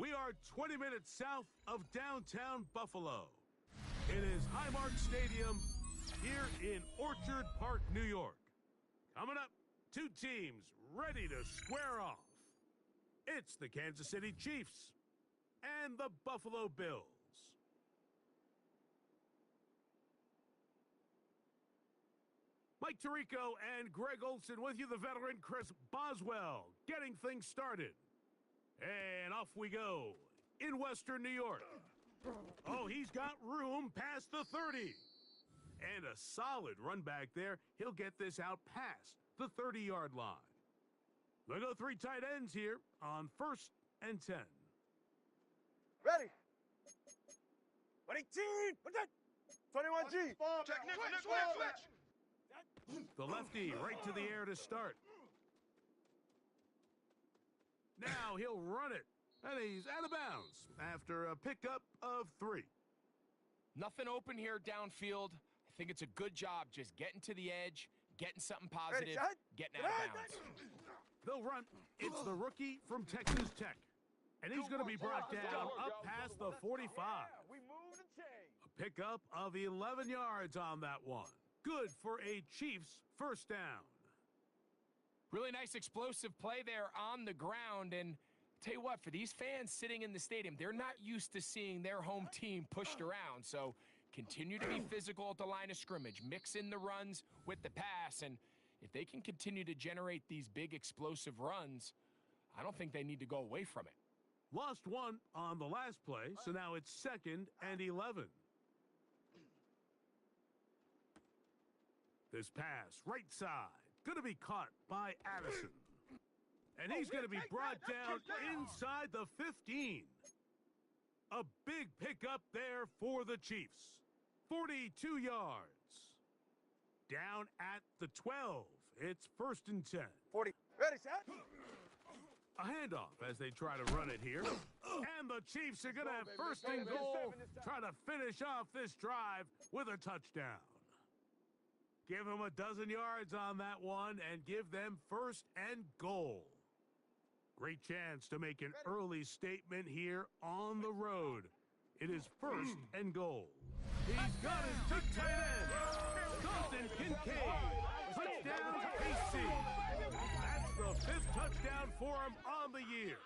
We are 20 minutes south of downtown Buffalo. It is Highmark Stadium here in Orchard Park, New York. Coming up, two teams ready to square off. It's the Kansas City Chiefs and the Buffalo Bills. Mike Tirico and Greg Olson with you, the veteran Chris Boswell, getting things started. And off we go in Western New York. Oh, he's got room past the 30. And a solid run back there. He'll get this out past the 30-yard line. They'll go three tight ends here on 1st and 10. Ready. 18. What's that? 21G. Check, nickel, switch. The lefty right to the air to start. Now he'll run it. And he's out of bounds after a pickup of 3. Nothing open here downfield. I think it's a good job just getting to the edge, getting something positive, getting out of bounds. They'll run. It's the rookie from Texas Tech. And he's going to be brought down up past the 45. A pickup of 11 yards on that one. Good for a Chiefs first down. Really nice explosive play there on the ground. And tell you what, for these fans sitting in the stadium, they're not used to seeing their home team pushed around. So continue to be physical at the line of scrimmage. Mix in the runs with the pass. And if they can continue to generate these big explosive runs, I don't think they need to go away from it. Lost one on the last play, so now it's 2nd and 11. This pass, right side, going to be caught by Addison. And he's going to be brought down inside the 15. A big pickup there for the Chiefs. 42 yards. Down at the 12. It's 1st and 10. 40. Ready, set. A handoff as they try to run it here. And the Chiefs are going to have 1st and goal. Try to finish off this drive with a touchdown. Give them a dozen yards on that one and give them 1st and goal. Great chance to make an early statement here on the road. It is 1st and goal. He's got his big tight end, Dalton Kincaid. Touchdown to KC. That's the 5th touchdown for him on the year.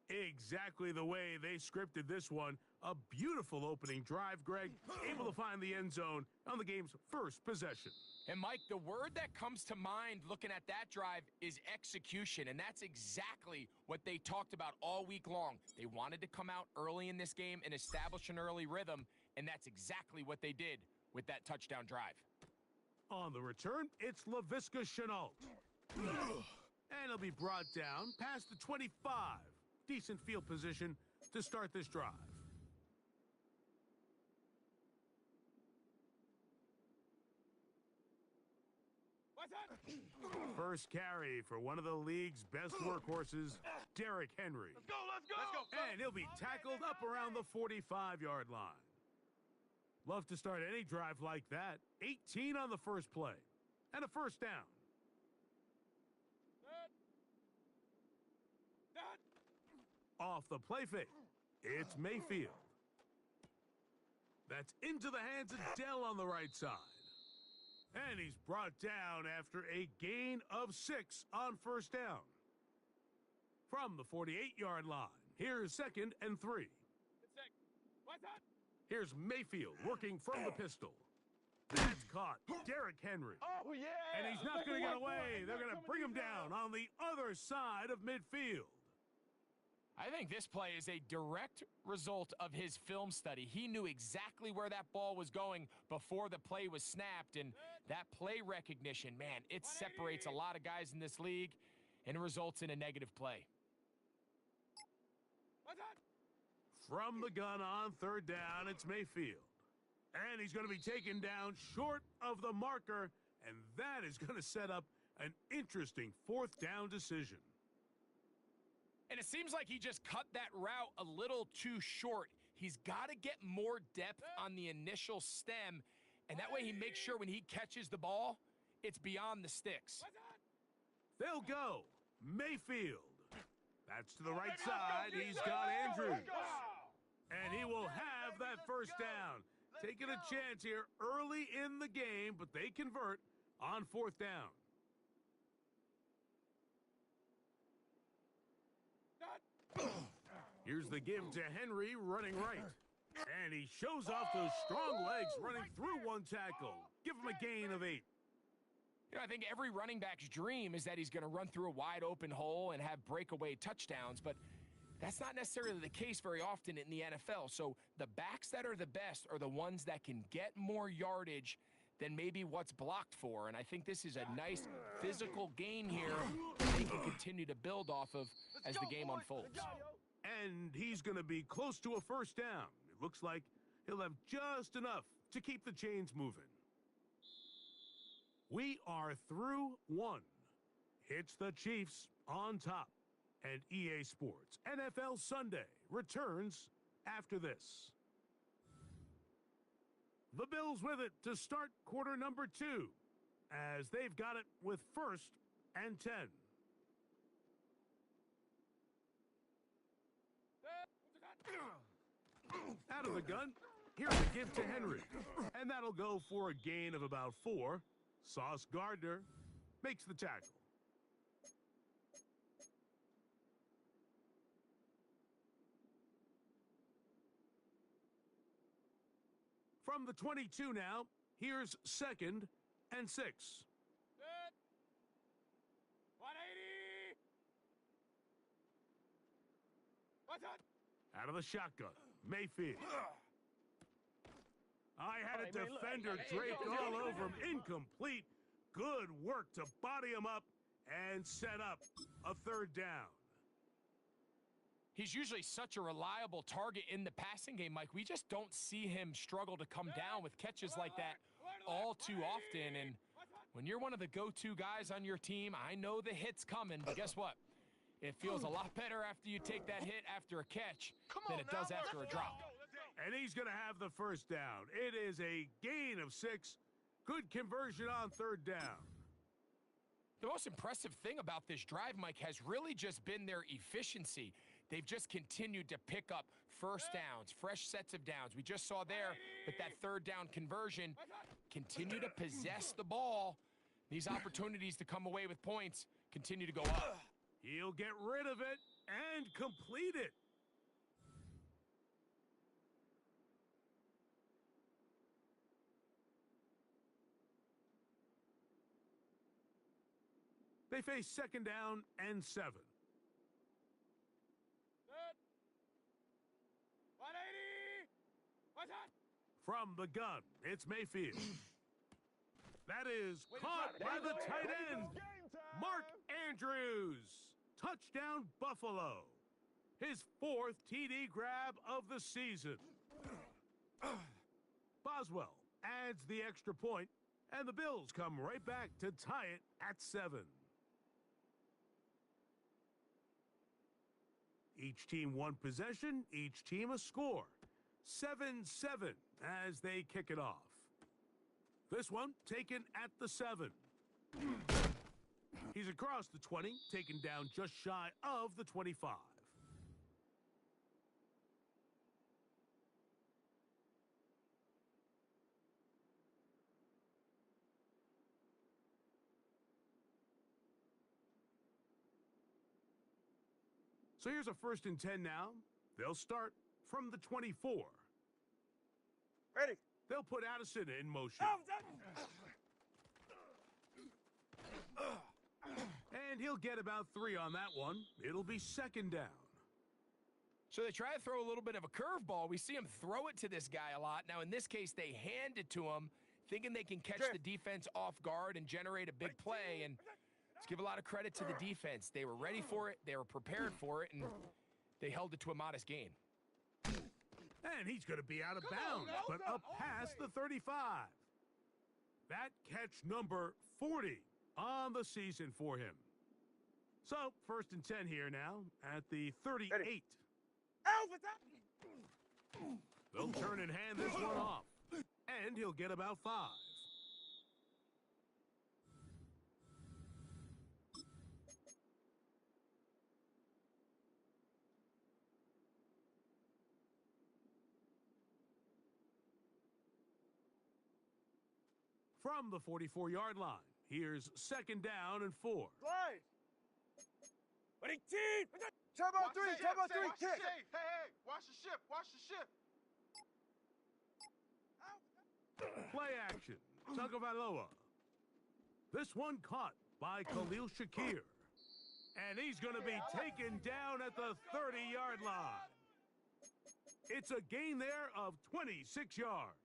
Exactly the way they scripted this one. A beautiful opening drive, Greg. Able to find the end zone on the game's first possession. And, Mike, the word that comes to mind looking at that drive is execution, and that's exactly what they talked about all week long. They wanted to come out early in this game and establish an early rhythm, and that's exactly what they did with that touchdown drive. On the return, it's LaVisca Chenault. And he'll be brought down past the 25. Decent field position to start this drive. First carry for one of the league's best workhorses, Derrick Henry. Let's go. And he'll be tackled up around the 45-yard line. Love to start any drive like that. 18 on the first play. And a 1st down. Off the play fake, it's Mayfield. That's into the hands of Dell on the right side. And he's brought down after a gain of 6 on 1st down. From the 48-yard line, here's 2nd and 3. Here's Mayfield working from the pistol. That's caught. Derrick Henry. Oh, yeah. And he's not going to get away. They're going to bring him down on the other side of midfield. I think this play is a direct result of his film study. He knew exactly where that ball was going before the play was snapped, and that play recognition, man, it separates a lot of guys in this league and results in a negative play. From the gun on 3rd down, it's Mayfield. And he's going to be taken down short of the marker, and that is going to set up an interesting 4th down decision. And it seems like he just cut that route a little too short. He's got to get more depth on the initial stem, and that way he makes sure when he catches the ball, it's beyond the sticks. They'll go. Mayfield. That's to the right side. He's got Andrews. And he will have that first down. Taking a chance here early in the game, but they convert on fourth down. Here's the give to Henry running right. And he shows off those strong legs running through one tackle. Give him a gain of 8. You know, I think every running back's dream is that he's going to run through a wide open hole and have breakaway touchdowns, but that's not necessarily the case very often in the NFL. So the backs that are the best are the ones that can get more yardage than maybe what's blocked for. And I think this is a nice physical gain here that they can continue to build off of as the game unfolds. And he's going to be close to a first down. It looks like he'll have just enough to keep the chains moving. We are through one. It's the Chiefs on top. And EA Sports NFL Sunday returns after this. The Bills with it to start quarter number 2, as they've got it with 1st and 10. Out of the gun, here's a give to Henry. And that'll go for a gain of about 4. Sauce Gardner makes the tackle. From the 22 now, here's 2nd and 6. 180. What's that? Out of the shotgun, Mayfield. I had a defender draped all over him. Incomplete. Good work to body him up and set up a 3rd down. He's usually such a reliable target in the passing game, Mike. We just don't see him struggle to come down with catches like that all too often. And when you're one of the go-to guys on your team, I know the hit's coming, but guess what? It feels a lot better after you take that hit after a catch than it does after a drop. And he's going to have the first down. It is a gain of 6. Good conversion on 3rd down. The most impressive thing about this drive, Mike, has really just been their efficiency. They've just continued to pick up first downs, fresh sets of downs. We just saw there with that 3rd down conversion, continue to possess the ball. These opportunities to come away with points continue to go up. He'll get rid of it and complete it. They face 2nd down and 7. 180. What's that? From the gun, it's Mayfield. That is caught by the tight end, Mark Andrews. Touchdown, Buffalo. His 4th TD grab of the season. Boswell adds the extra point, and the Bills come right back to tie it at 7. Each team one possession, each team a score. 7-7 as they kick it off. This one taken at the 7. He's across the 20, taken down just shy of the 25. So here's a 1st and 10 now. They'll start from the 24. Ready. They'll put Addison in motion. And he'll get about 3 on that one. It'll be 2nd down. So they try to throw a little bit of a curveball. We see him throw it to this guy a lot. Now, in this case, they hand it to him, thinking they can catch the defense off guard and generate a big play. And let's give a lot of credit to the defense. They were ready for it, they were prepared for it, and they held it to a modest gain. And he's going to be out of bounds, but up past the 35. That catch number 40 on the season for him. So, 1st and 10 here now at the 38. They'll turn and hand this one off. And he'll get about 5. from the 44-yard line. Here's second down and 4. Slide. 18. Turbo 3. Turbo 3. Kick. Hey, hey, watch the ship. Watch the ship. Play action. Tagovailoa. This one caught by Khalil Shakir. And he's going to be taken down at the 30-yard line. It's a gain there of 26 yards.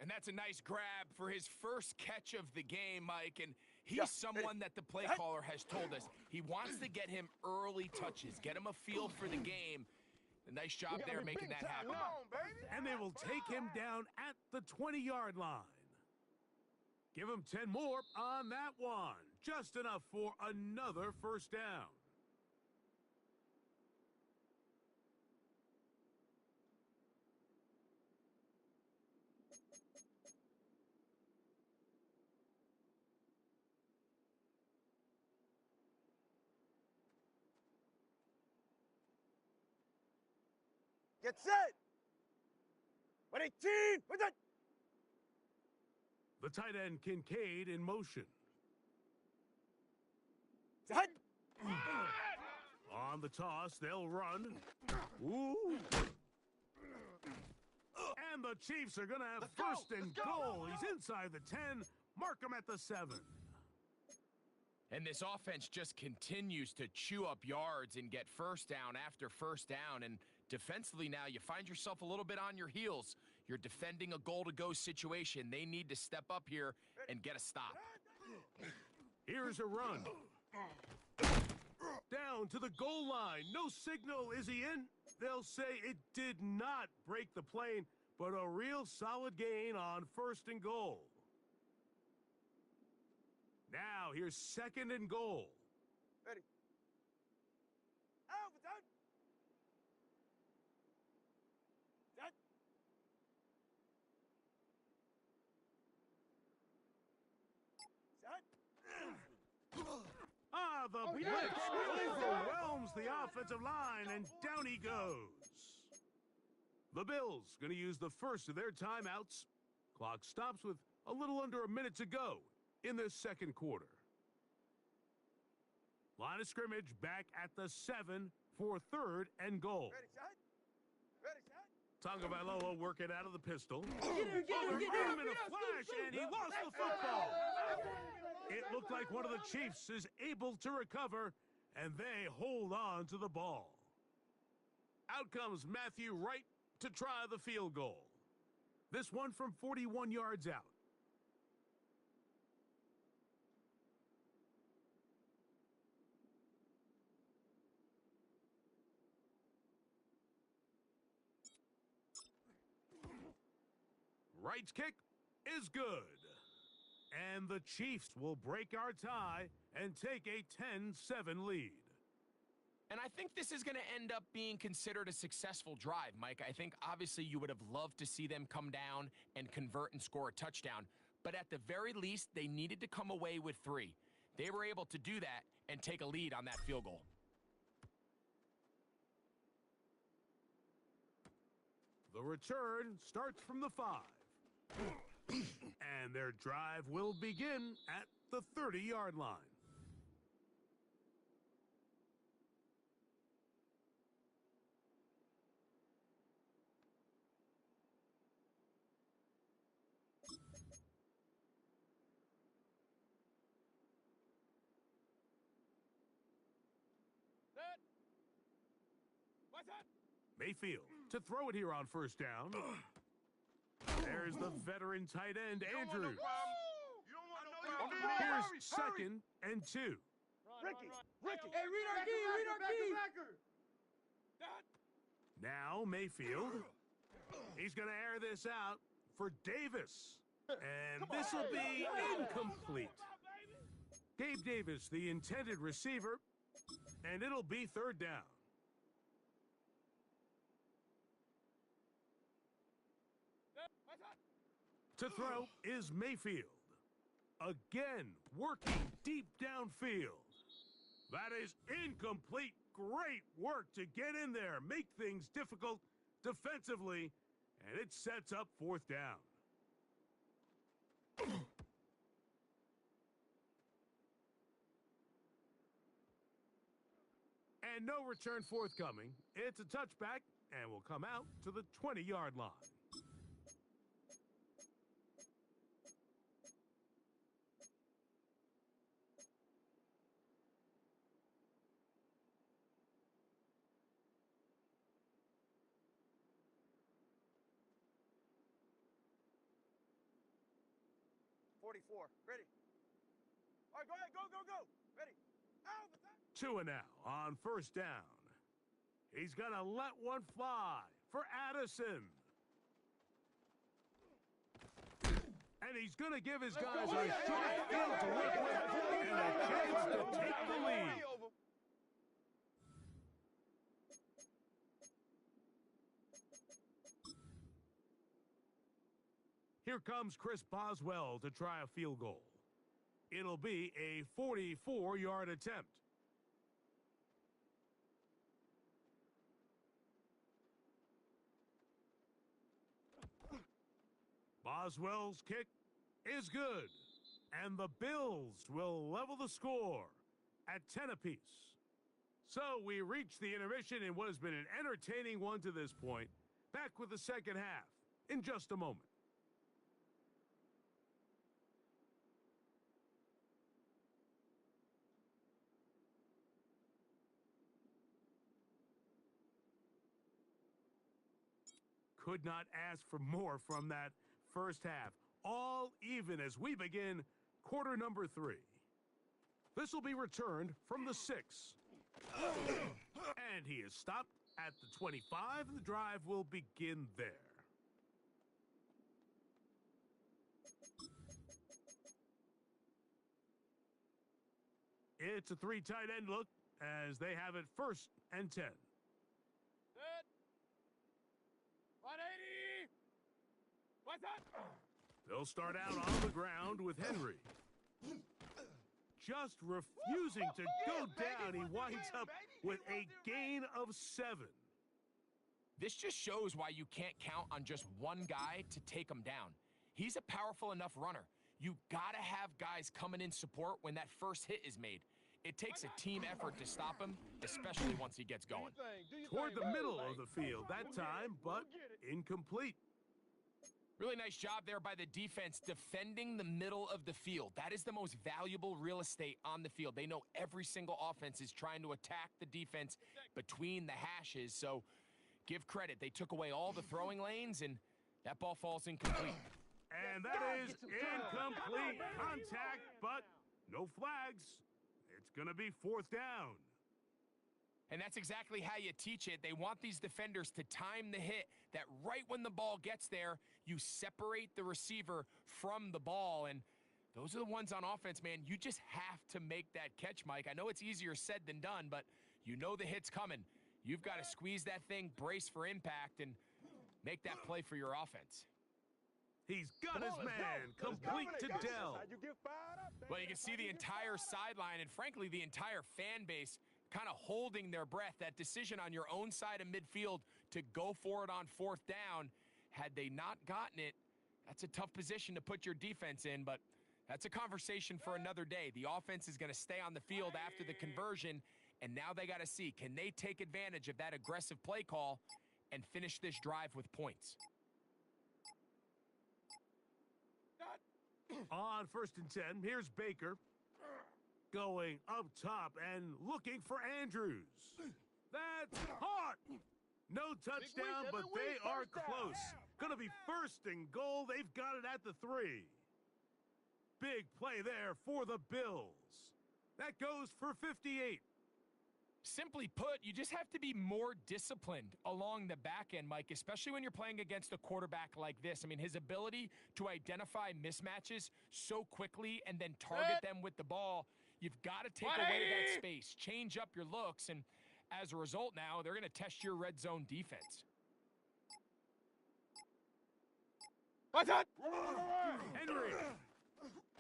And that's a nice grab for his first catch of the game, Mike. And he's someone that the play caller has told us he wants to get him early touches, get him a feel for the game. A nice job there making that happen. And they will take him down at the 20-yard line. Give him 10 more on that one. Just enough for another first down. Get set. 18. We're done. The tight end Kincaid in motion. Set. On the toss, they'll run. Ooh. And the Chiefs are going to have first and goal. He's inside the 10. Mark him at the 7. And this offense just continues to chew up yards and get first down after first down. And defensively now, you find yourself a little bit on your heels. You're defending a goal-to-go situation. They need to step up here and get a stop. Here's a run. Down to the goal line. No signal. Is he in? They'll say it did not break the plane, but a real solid gain on first and goal. Now, here's second and goal. Ready. Out. Done. Set. Set. The blitz overwhelms the offensive line, and down he goes. The Bills going to use the first of their timeouts. Clock stops with a little under a minute to go in the second quarter. Line of scrimmage back at the 7 for third and goal. Ready, set. Ready, set. Tagovailoa working out of the pistol. Overthrew him in a flash, and he lost the football. It looked like one of the Chiefs is able to recover, and they hold on to the ball. Out comes Matthew Wright to try the field goal. This one from 41 yards out. Wright's kick is good. And the Chiefs will break our tie and take a 10-7 lead. And I think this is going to end up being considered a successful drive, Mike. I think obviously you would have loved to see them come down and convert and score a touchdown. But at the very least, they needed to come away with 3. They were able to do that and take a lead on that field goal. The return starts from the 5. And their drive will begin at the 30-yard line. Set. What's that? Mayfield to throw it here on first down. There's the veteran tight end, Andrews. Here's second and 2. Ricky. Ricky. Hey, read our key. Read our key. Now Mayfield. He's going to air this out for Davis. And this will be incomplete. Gabe Davis, the intended receiver, and it'll be third down. To throw is Mayfield. Again, working deep downfield. That is incomplete. Great work to get in there, make things difficult defensively, and it sets up fourth down. And no return forthcoming. It's a touchback and will come out to the 20-yard line. Ready. All right, go ahead. Go. Ready. Out. 2 and now on first down. He's going to let one fly for Addison. And he's going to give his guys a short field to work with and a chance to take the lead. Here comes Chris Boswell to try a field goal. It'll be a 44-yard attempt. Boswell's kick is good, and the Bills will level the score at 10 apiece. So we reach the intermission in what has been an entertaining one to this point. Back with the second half in just a moment. Could not ask for more from that first half. All even as we begin quarter number 3. This will be returned from the 6. And he is stopped at the 25, and the drive will begin there. It's a 3 tight end look as they have it 1st and 10. 180. What's that? They'll start out on the ground with Henry. Just refusing to go down. He winds up with a gain of 7. This just shows why you can't count on just one guy to take him down. He's a powerful enough runner. You gotta have guys coming in support when that first hit is made. It takes a team effort to stop him, especially once he gets going. Toward the middle of the field that time, but incomplete. Really nice job there by the defense defending the middle of the field. That is the most valuable real estate on the field. They know every single offense is trying to attack the defense between the hashes, so give credit. They took away all the throwing lanes, and that ball falls incomplete. And that is incomplete contact, but no flags. It's going to be 4th down. And that's exactly how you teach it. They want these defenders to time the hit, that right when the ball gets there, you separate the receiver from the ball. And those are the ones on offense, man. You just have to make that catch, Mike. I know it's easier said than done, but you know the hit's coming. You've got to squeeze that thing, brace for impact, and make that play for your offense. He's got his man complete to Dell. Well, you can see the entire sideline and, frankly, the entire fan base kind of holding their breath. That decision on your own side of midfield to go for it on 4th down, had they not gotten it, that's a tough position to put your defense in, but that's a conversation for another day. The offense is going to stay on the field after the conversion, and now they got to see, can they take advantage of that aggressive play call and finish this drive with points? On 1st and 10, here's Baker going up top and looking for Andrews. That's hot. No touchdown, but they are close. Going to be 1st and goal. They've got it at the 3. Big play there for the Bills. That goes for 58. Simply put, you just have to be more disciplined along the back end, Mike, especially when you're playing against a quarterback like this. I mean, his ability to identify mismatches so quickly and then target them with the ball, you've got to take away that space, change up your looks, and as a result now, they're going to test your red zone defense. What's that? Henry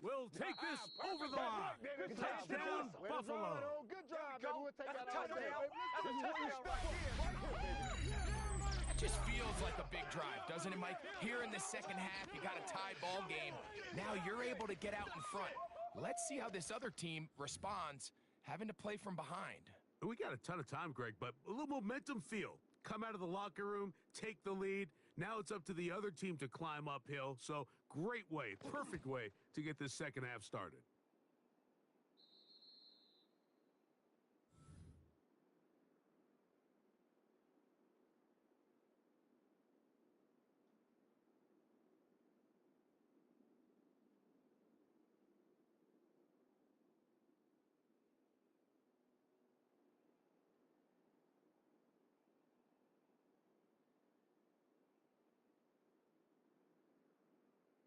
will take this over the line. Touchdown, Buffalo. Good job, baby. We'll take that out. just feels like a big drive, doesn't it, Mike? Here in the second half, you got a tied ball game. Now you're able to get out in front. Let's see how this other team responds, having to play from behind. We got a ton of time, Greg, but a little momentum feel. Come out of the locker room, take the lead. Now it's up to the other team to climb uphill. So great way, perfect way to get this second half started.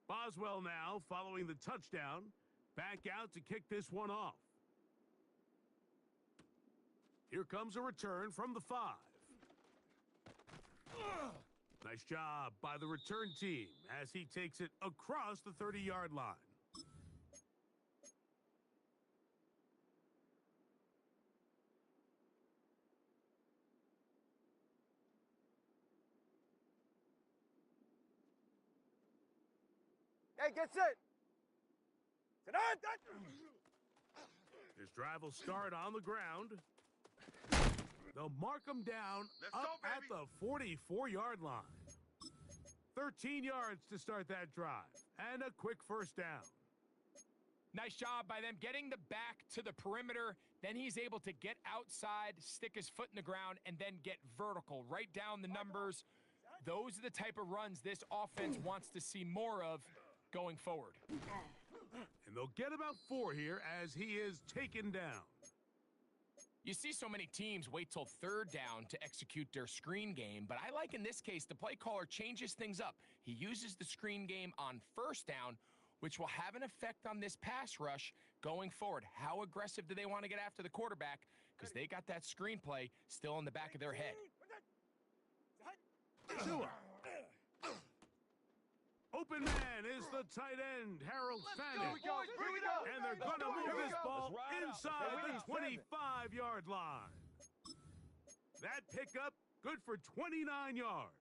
Boswell now, following the touchdown, back out to kick this one off. Here comes a return from the 5. Nice job by the return team as he takes it across the 30-yard line. Hey, get set. This drive will start on the ground. They'll mark him down up at the 44-yard line. 13 yards to start that drive, and a quick first down. Nice job by them getting the back to the perimeter. Then he's able to get outside, stick his foot in the ground, and then get vertical. Right down the numbers. Those are the type of runs this offense wants to see more of going forward. And they'll get about 4 here as he is taken down. You see so many teams wait till third down to execute their screen game, but I like in this case the play caller changes things up. He uses the screen game on first down, which will have an effect on this pass rush going forward. How aggressive do they want to get after the quarterback? Because they got that screenplay still in the back of their head. Open man is the tight end, Harold Fanning. And they're going to move this ball inside the 25-yard line. That pickup, good for 29 yards.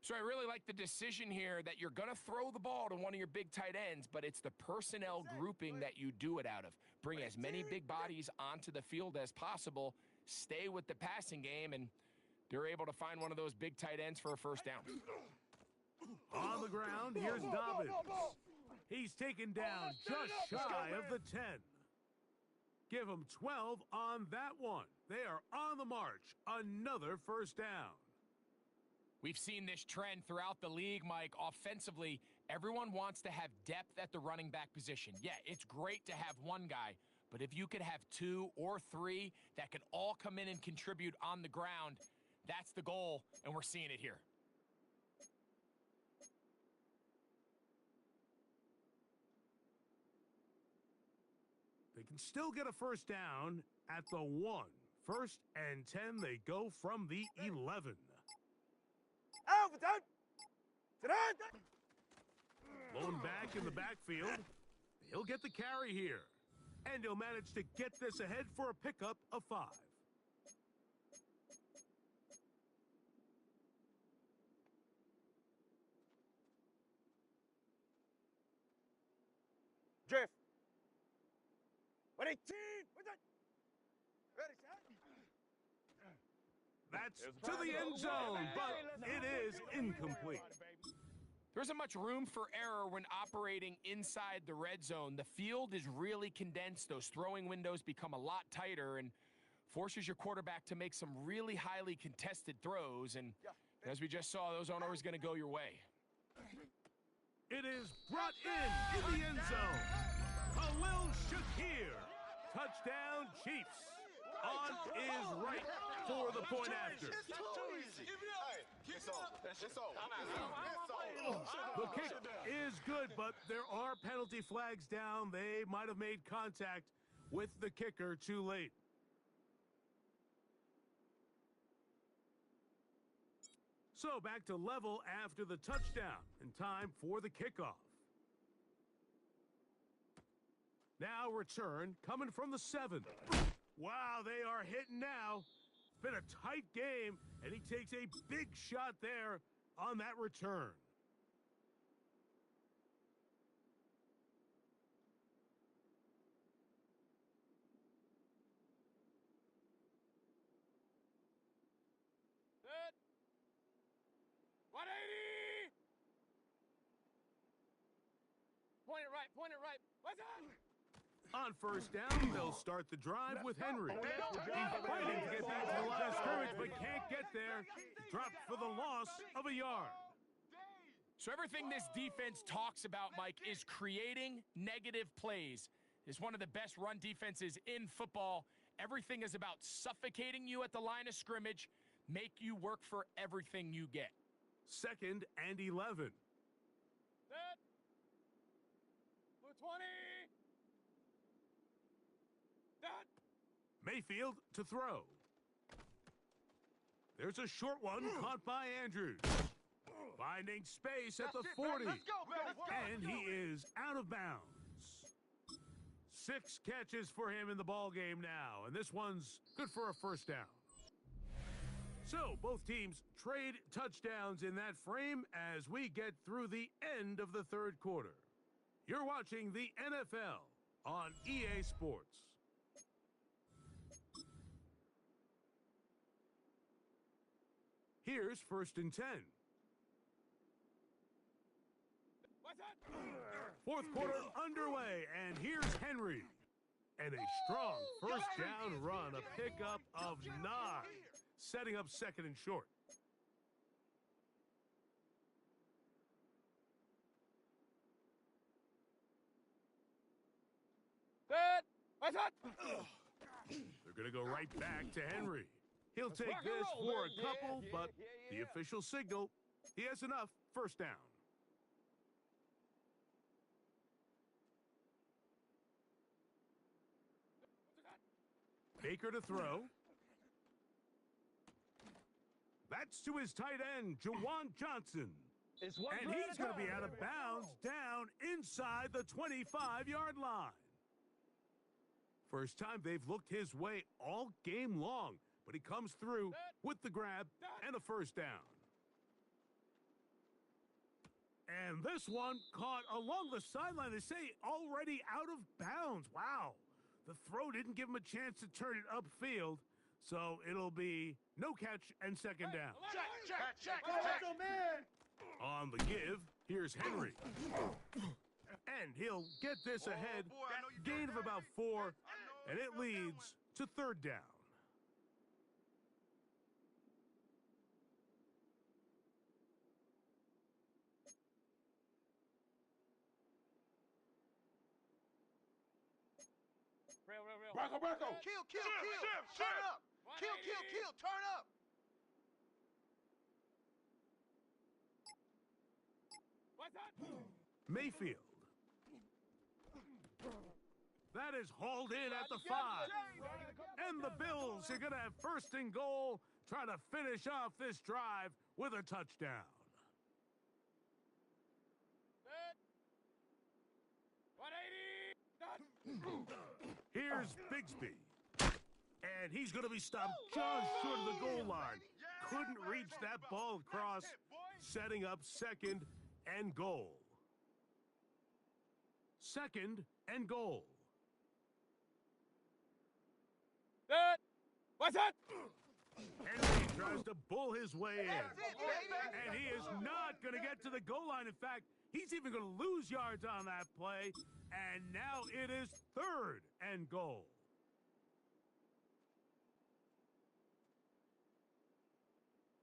So I really like the decision here that you're going to throw the ball to one of your big tight ends, but it's the personnel grouping that you do it out of. Bring as many big bodies onto the field as possible, stay with the passing game, and they're able to find one of those big tight ends for a first down. On the ground, here's Dobbins. He's taken down just shy of the 10. Give him 12 on that one. They are on the march. Another first down. We've seen this trend throughout the league, Mike. Offensively, everyone wants to have depth at the running back position. Yeah, it's great to have one guy, but if you could have 2 or 3 that can all come in and contribute on the ground, that's the goal, and we're seeing it here. They can still get a first down at the 1. First and 10, they go from the 11. Blown back in the backfield. He'll get the carry here. And he'll manage to get this ahead for a pickup of 5. Drift. 118. Ready, That's to the end zone, but it is incomplete. There isn't much room for error when operating inside the red zone. The field is really condensed. Those throwing windows become a lot tighter and forces your quarterback to make some really highly contested throws. And as we just saw, those aren't always going to go your way. It is brought in the end zone. Khalil Shakir. Touchdown, Chiefs. On is right for the point after. The kick is good, but there are penalty flags down. They might have made contact with the kicker too late. So back to level after the touchdown, and time for the kickoff. Now return coming from the 7. Wow, they are hitting now. Been a tight game, and he takes a big shot there on that return. Set. 180. Point it right. Point it right. What's that? On first down, they'll start the drive with Henry. He's fighting to get back to the line of scrimmage, but can't get there. Dropped for the loss of a yard. So everything this defense talks about, Mike, is creating negative plays. It's one of the best run defenses in football. Everything is about suffocating you at the line of scrimmage, make you work for everything you get. 2nd and 11. Set. 20. That. Mayfield to throw. There's a short one caught by Andrews. Finding space at the 40. Let's go. And he is out of bounds. 6 catches for him in the ball game now, and this one's good for a first down. So both teams trade touchdowns in that frame as we get through the end of the third quarter. You're watching the NFL on EA Sports. Here's 1st and 10. What's that? Fourth quarter underway, and here's Henry. And a strong first down run, a pickup of 9, setting up 2nd and short. Set. What's that? They're going to go right back to Henry. He'll take this for a couple, but the official signal, he has enough. First down. Baker to throw. That's to his tight end, Jawan Johnson. And he's going to be out of bounds down inside the 25-yard line. First time they've looked his way all game long, but he comes through with the grab and a first down. And this one caught along the sideline, they say already out of bounds. Wow. The throw didn't give him a chance to turn it upfield, so it'll be no catch and 2nd down. Check. On the give, here's Henry. And he'll get this ahead, gain of about 4, and it leads to 3rd down. Real. Kill. Turn up. Kill. Turn up. What's that? Mayfield. That is hauled in at the 5. And the Bills are going to have 1st and goal, trying to finish off this drive with a touchdown. Set. 180. Here's Bigsby. And he's going to be stopped just short of the goal line. Couldn't reach that ball across, setting up 2nd and goal. 2nd and goal. Set. What's that? Henry tries to bull his way in. And he is not going to get to the goal line. In fact, he's even going to lose yards on that play. And now it is 3rd and goal.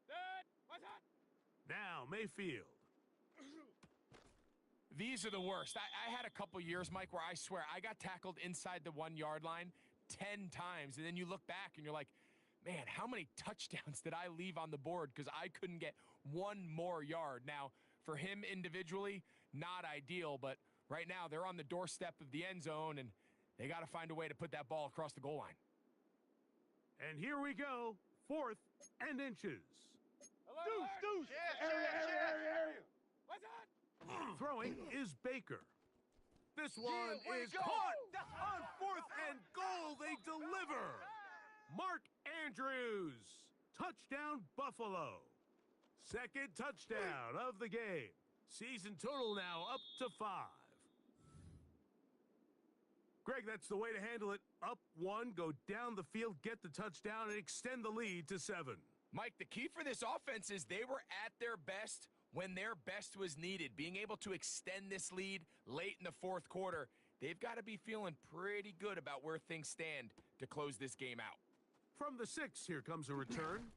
Set. What's that? Now Mayfield. These are the worst. I had a couple years, Mike, where I swear I got tackled inside the 1-yard line 10 times. And then you look back and you're like, man, how many touchdowns did I leave on the board because I couldn't get 1 more yard? Now, for him individually, not ideal, but right now they're on the doorstep of the end zone, and they got to find a way to put that ball across the goal line. And here we go, 4th and inches. Deuce. Area. What's that? Throwing is Baker. This one is caught on 4th and goal. They deliver. Mark Andrews. Touchdown, Buffalo. Second touchdown of the game. Season total now up to 5. Greg, that's the way to handle it. Up 1, go down the field, get the touchdown, and extend the lead to 7. Mike, the key for this offense is they were at their best when their best was needed. Being able to extend this lead late in the fourth quarter, they've got to be feeling pretty good about where things stand to close this game out. From the 6, here comes a return.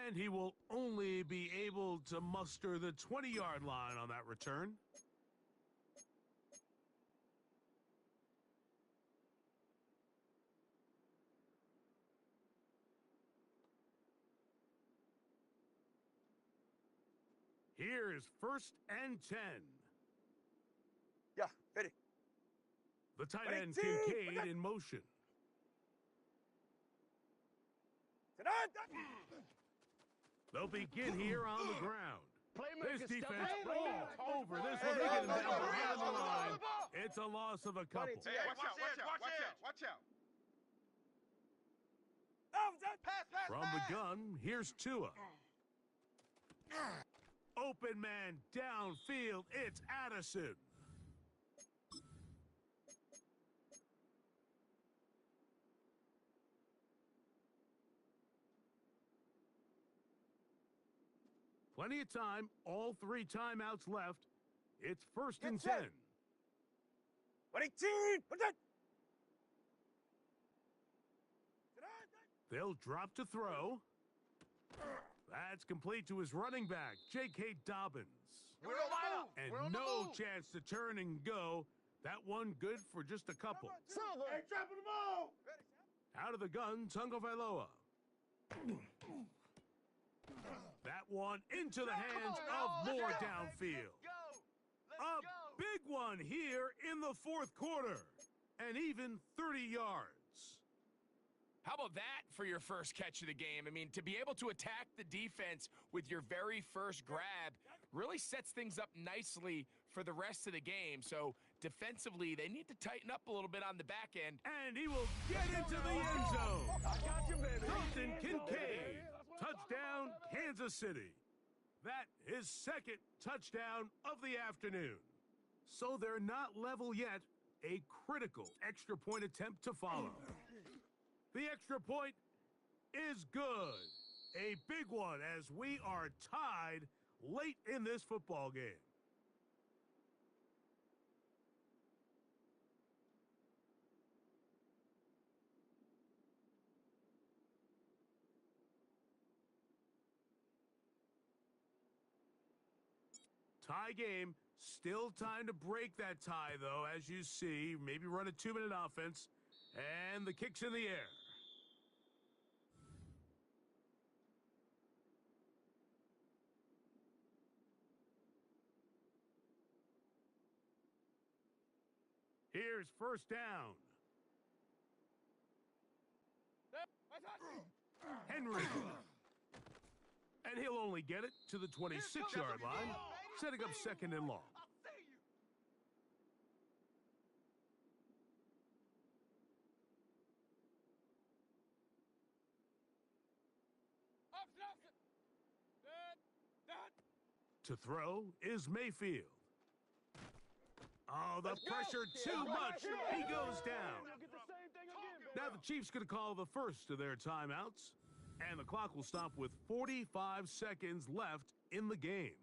And he will only be able to muster the 20-yard line on that return. Here's 1st and 10. Yeah, ready. The tight end 18, Kincaid in motion. They'll begin here on the ground. This defense rolls over. This one taking them down behind the line. It's a loss of a couple. Hey, watch out. From the gun, here's Tua. Open man downfield. It's Addison. Plenty of time. All 3 timeouts left. It's 1st and 10. 18. They'll drop to throw. That's complete to his running back, J.K. Dobbins. And no chance to turn and go. That one good for just a couple. Hey, dropping the ball. Out of the gun, Tagovailoa. That one into the hands of Moore downfield. A big one here in the fourth quarter. And even 30 yards. How about that for your first catch of the game? I mean, to be able to attack the defense with your very first grab really sets things up nicely for the rest of the game. So defensively, they need to tighten up a little bit on the back end. And he will get into the end zone. Dalton Kincaid. Touchdown, Kansas City. That is 2nd touchdown of the afternoon. So they're not level yet. A critical extra point attempt to follow. The extra point is good. A big one as we are tied late in this football game. Tie game. Still time to break that tie, though, as you see. Maybe run a 2-minute offense. And the kick's in the air. Here's 1st down. Henry. And he'll only get it to the 26-yard line, setting up 2nd and long. To throw is Mayfield. Oh, the pressure too much. He goes down. Now the Chiefs going to call the first of their timeouts, and the clock will stop with 45 seconds left in the game.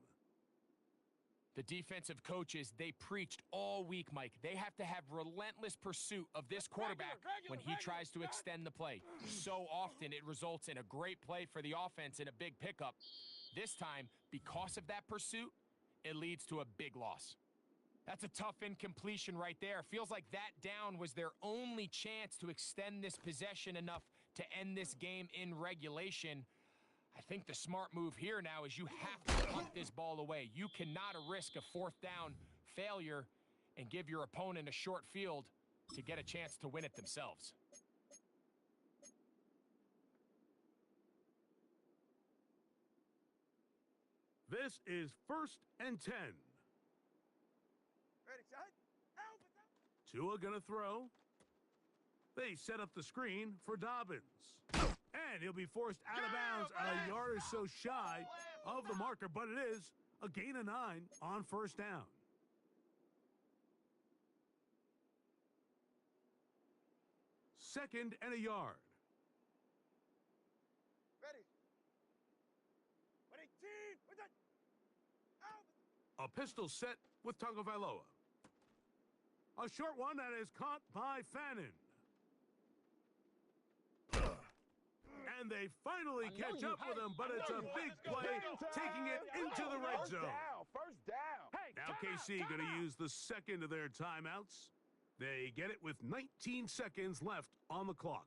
The defensive coaches, they preached all week, Mike. They have to have relentless pursuit of this quarterback when he tries to extend the play. So often it results in a great play for the offense and a big pickup. This time, because of that pursuit, it leads to a big loss. That's a tough incompletion right there. Feels like that down was their only chance to extend this possession enough to end this game in regulation. I think the smart move here now is you have to punt this ball away. You cannot risk a 4th down failure and give your opponent a short field to get a chance to win it themselves. This is 1st and 10. Ready, shot. Tua gonna throw. They set up the screen for Dobbins. And he'll be forced out of bounds a yard or so shy of the marker, but it is a gain of 9 on first down. Second and a yard. Ready. 118. What's that? Out. A pistol set with Tagovailoa. A short one that is caught by Fannin. And they finally catch up with him, but it's a big play, taking it into the red zone. First down. Hey, Now KC going to use the second of their timeouts. They get it with 19 seconds left on the clock.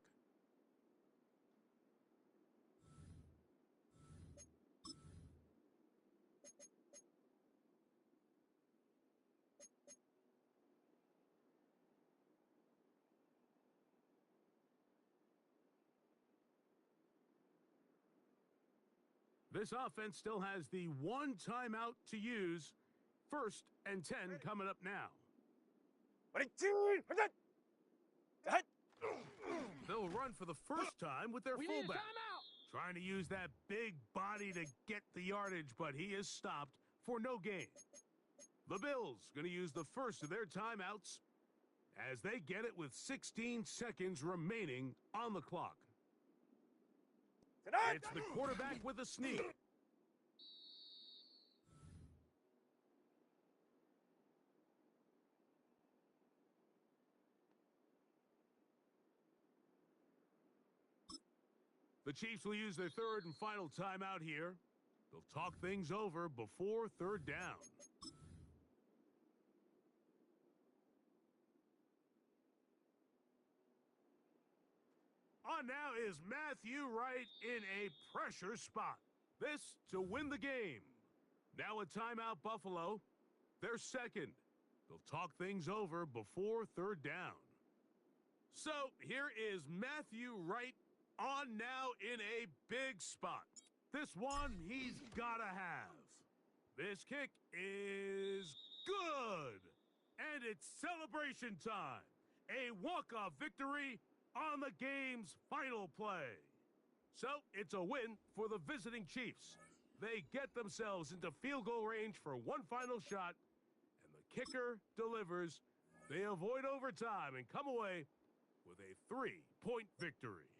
This offense still has the one timeout to use. First and 10 coming up now. 118. What's that? They'll run for the first time with their We need a fullback. timeout. Trying to use that big body to get the yardage, but he is stopped for no gain. The Bills going to use the first of their timeouts as they get it with 16 seconds remaining on the clock. It's the quarterback with a sneak. The Chiefs will use their third and final timeout here. They'll talk things over before third down. On now is Matthew Wright in a pressure spot. This to win the game. Now a timeout Buffalo. Their second. They'll talk things over before third down. So here is Matthew Wright on now in a big spot. This one he's gotta have. This kick is good. And it's celebration time. A walk-off victory on the game's final play. So it's a win for the visiting Chiefs. They get themselves into field goal range for one final shot, and the kicker delivers. They avoid overtime and come away with a 3-point victory.